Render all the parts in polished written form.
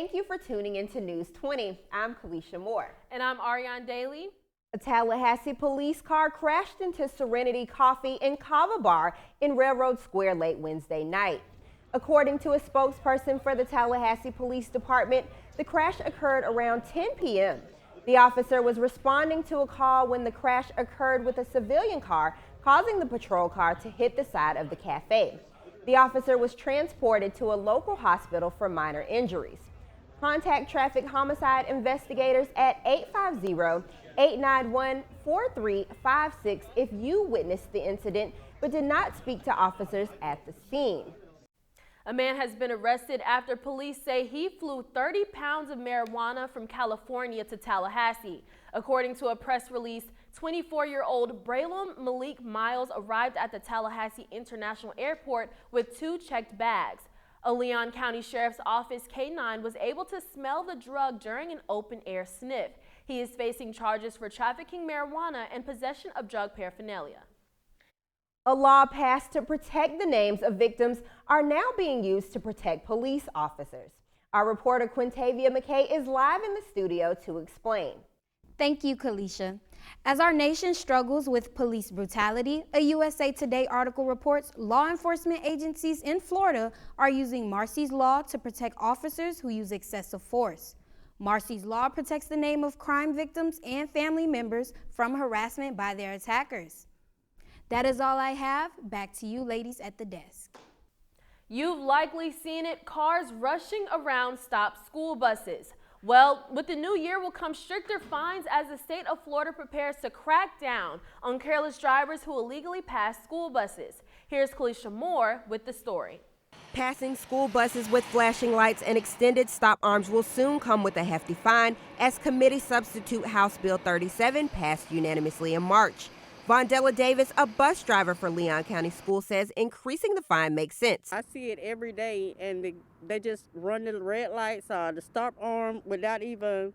Thank you for tuning into News 20. I'm Kalisha Moore. And I'm Ariane Daly. A Tallahassee police car crashed into Serenity Coffee and Kava Bar in Railroad Square late Wednesday night. According to a spokesperson for the Tallahassee Police Department, the crash occurred around 10 p.m. The officer was responding to a call when the crash occurred with a civilian car, causing the patrol car to hit the side of the cafe. The officer was transported to a local hospital for minor injuries. Contact traffic homicide investigators at 850-891-4356 if you witnessed the incident but did not speak to officers at the scene. A man has been arrested after police say he flew 30 pounds of marijuana from California to Tallahassee. According to a press release, 24-year-old Braylon Malik Miles arrived at the Tallahassee International Airport with 2 checked bags. A Leon County Sheriff's Office K-9 was able to smell the drug during an open-air sniff. He is facing charges for trafficking marijuana and possession of drug paraphernalia. A law passed to protect the names of victims are now being used to protect police officers. Our reporter Quintavia McKay is live in the studio to explain. Thank you, Kalisha. As our nation struggles with police brutality, a USA Today article reports law enforcement agencies in Florida are using Marsy's Law to protect officers who use excessive force. Marsy's Law protects the name of crime victims and family members from harassment by their attackers. That is all I have. Back to you ladies at the desk. You've likely seen it, cars rushing around stopped school buses. Well, with the new year will come stricter fines as the state of Florida prepares to crack down on careless drivers who illegally pass school buses. Here's Kalisha Moore with the story. Passing school buses with flashing lights and extended stop arms will soon come with a hefty fine as committee substitute House Bill 37 passed unanimously in March. Vondella Davis, a bus driver for Leon County Schools, says increasing the fine makes sense. I see it every day, and they just run the red lights or the stop arm without even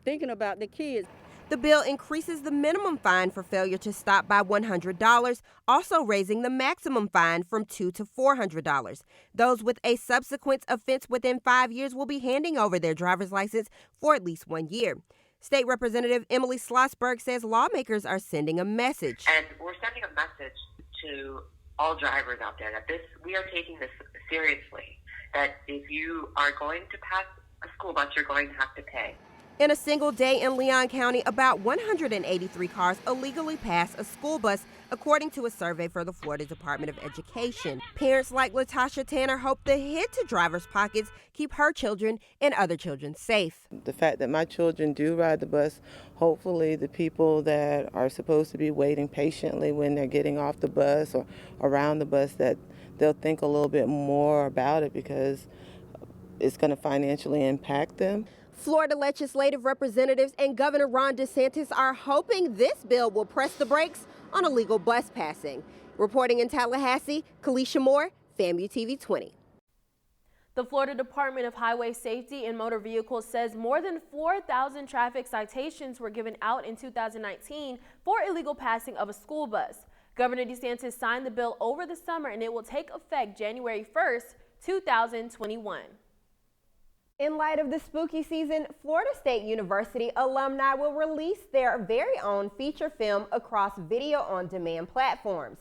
thinking about the kids. The bill increases the minimum fine for failure to stop by $100, also raising the maximum fine from $200 to $400. Those with a subsequent offense within 5 years will be handing over their driver's license for at least 1 year. State Representative Emily Schlossberg says lawmakers are sending a message. And we're sending a message to all drivers out there that we are taking this seriously, that if you are going to pass a school bus, you're going to have to pay. In a single day in Leon County, about 183 cars illegally pass a school bus, according to a survey for the Florida Department of Education. Parents like Latasha Tanner hope the hit to drivers' pockets keep her children and other children safe. The fact that my children do ride the bus, hopefully the people that are supposed to be waiting patiently when they're getting off the bus or around the bus, that they'll think a little bit more about it because it's going to financially impact them. Florida legislative representatives and Governor Ron DeSantis are hoping this bill will press the brakes on illegal bus passing. Reporting in Tallahassee, Kalisha Moore, FAMU TV 20. The Florida Department of Highway Safety and Motor Vehicles says more than 4,000 traffic citations were given out in 2019 for illegal passing of a school bus. Governor DeSantis signed the bill over the summer and it will take effect January 1st, 2021. In light of the spooky season, Florida State University alumni will release their very own feature film across video-on-demand platforms.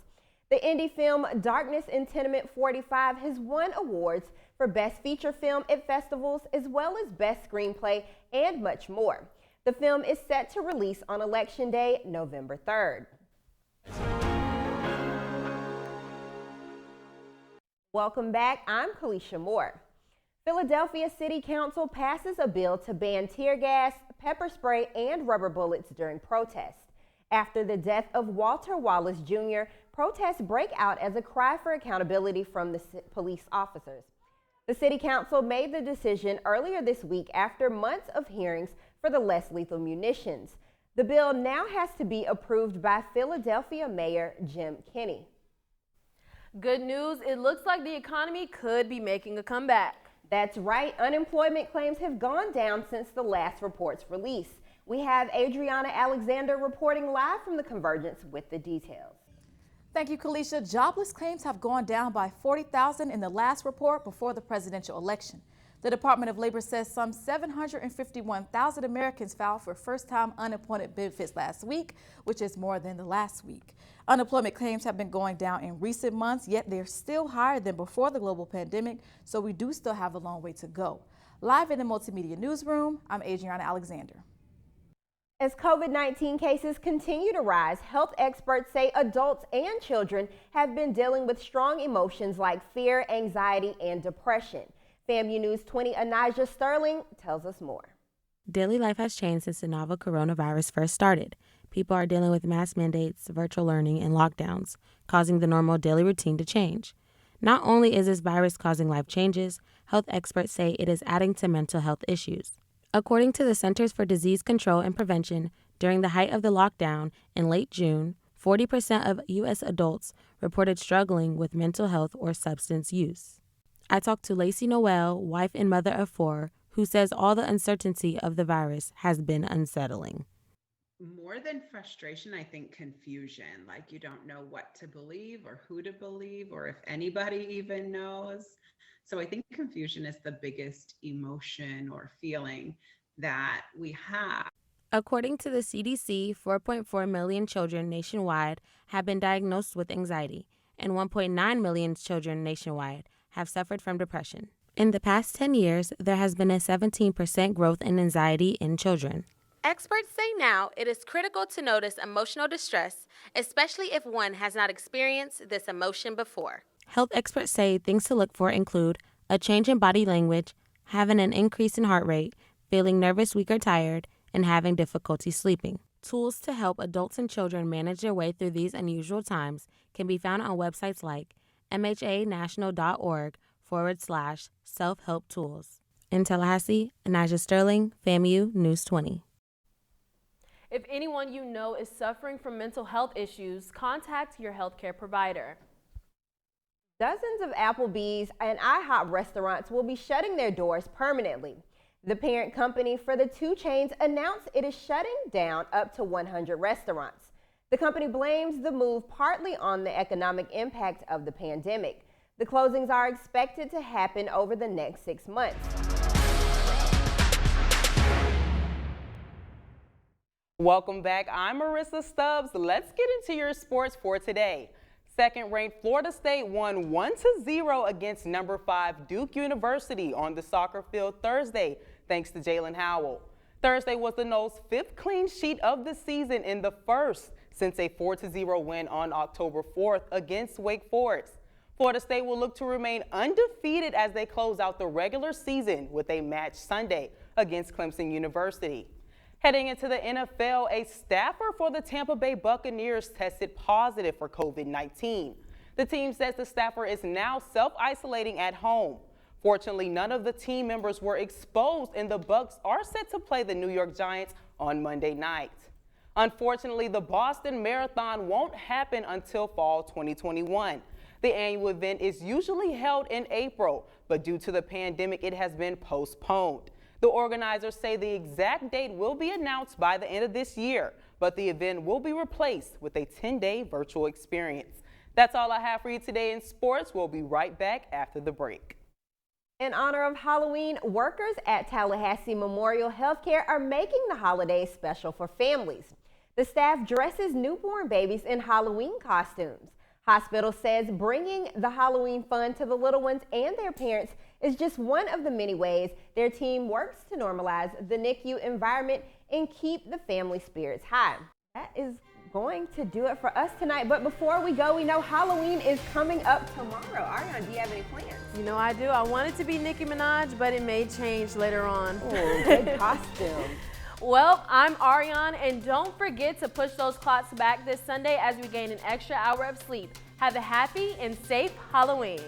The indie film Darkness in Tenement 45 has won awards for Best Feature Film at festivals as well as Best Screenplay and much more. The film is set to release on Election Day, November 3rd. Welcome back. I'm Kalisha Moore. Philadelphia City Council passes a bill to ban tear gas, pepper spray, and rubber bullets during protests. After the death of Walter Wallace Jr., protests break out as a cry for accountability from the police officers. The City Council made the decision earlier this week after months of hearings for the less lethal munitions. The bill now has to be approved by Philadelphia Mayor Jim Kenney. Good news, it looks like the economy could be making a comeback. That's right. Unemployment claims have gone down since the last report's release. We have Adriana Alexander reporting live from the Convergence with the details. Thank you, Kalisha. Jobless claims have gone down by 40,000 in the last report before the presidential election. The Department of Labor says some 751,000 Americans filed for first-time unemployment benefits last week, which is more than the last week. Unemployment claims have been going down in recent months, yet they're still higher than before the global pandemic, so we do still have a long way to go. Live in the Multimedia Newsroom, I'm Adriana Alexander. As COVID-19 cases continue to rise, health experts say adults and children have been dealing with strong emotions like fear, anxiety, and depression. FAMU News 20 Anaja Sterling tells us more. Daily life has changed since the novel coronavirus first started. People are dealing with mask mandates, virtual learning, and lockdowns, causing the normal daily routine to change. Not only is this virus causing life changes, health experts say it is adding to mental health issues. According to the Centers for Disease Control and Prevention, during the height of the lockdown in late June, 40% of U.S. adults reported struggling with mental health or substance use. I talked to Lacey Noel, wife and mother of 4, who says all the uncertainty of the virus has been unsettling. More than frustration, I think confusion, like you don't know what to believe or who to believe or if anybody even knows. So I think confusion is the biggest emotion or feeling that we have. According to the CDC, 4.4 million children nationwide have been diagnosed with anxiety, and 1.9 million children nationwide have suffered from depression. In the past 10 years, there has been a 17% growth in anxiety in children. Experts say now it is critical to notice emotional distress, especially if one has not experienced this emotion before. Health experts say things to look for include a change in body language, having an increase in heart rate, feeling nervous, weak, or tired, and having difficulty sleeping. Tools to help adults and children manage their way through these unusual times can be found on websites like mhanational.org/self-help tools. In Tallahassee, Anaja Sterling, FAMU News 20. If anyone you know is suffering from mental health issues, contact your healthcare provider. Dozens of Applebee's and IHOP restaurants will be shutting their doors permanently. The parent company for the two chains announced it is shutting down up to 100 restaurants. The company blames the move partly on the economic impact of the pandemic. The closings are expected to happen over the next 6 months. Welcome back. I'm Marissa Stubbs. Let's get into your sports for today. Second-ranked Florida State won 1-0 against number 5 Duke University on the soccer field Thursday, thanks to Jalen Howell. Thursday was the Noles' 5th clean sheet of the season and the first since a 4-0 win on October 4th against Wake Forest. Florida State will look to remain undefeated as they close out the regular season with a match Sunday against Clemson University. Heading into the NFL, a staffer for the Tampa Bay Buccaneers tested positive for COVID-19. The team says the staffer is now self-isolating at home. Fortunately, none of the team members were exposed, and the Bucs are set to play the New York Giants on Monday night. Unfortunately, the Boston Marathon won't happen until fall 2021. The annual event is usually held in April, but due to the pandemic, it has been postponed. The organizers say the exact date will be announced by the end of this year, but the event will be replaced with a 10-day virtual experience. That's all I have for you today in sports. We'll be right back after the break. In honor of Halloween, workers at Tallahassee Memorial Healthcare are making the holidays special for families. The staff dresses newborn babies in Halloween costumes. Hospital says bringing the Halloween fun to the little ones and their parents is just one of the many ways their team works to normalize the NICU environment and keep the family spirits high. That is going to do it for us tonight. But before we go, we know Halloween is coming up tomorrow. Ariana, do you have any plans? You know I do. I wanted to be Nicki Minaj, but it may change later on. Oh, good costume. Well, I'm Ariane, and don't forget to push those clocks back this Sunday as we gain an extra hour of sleep. Have a happy and safe Halloween.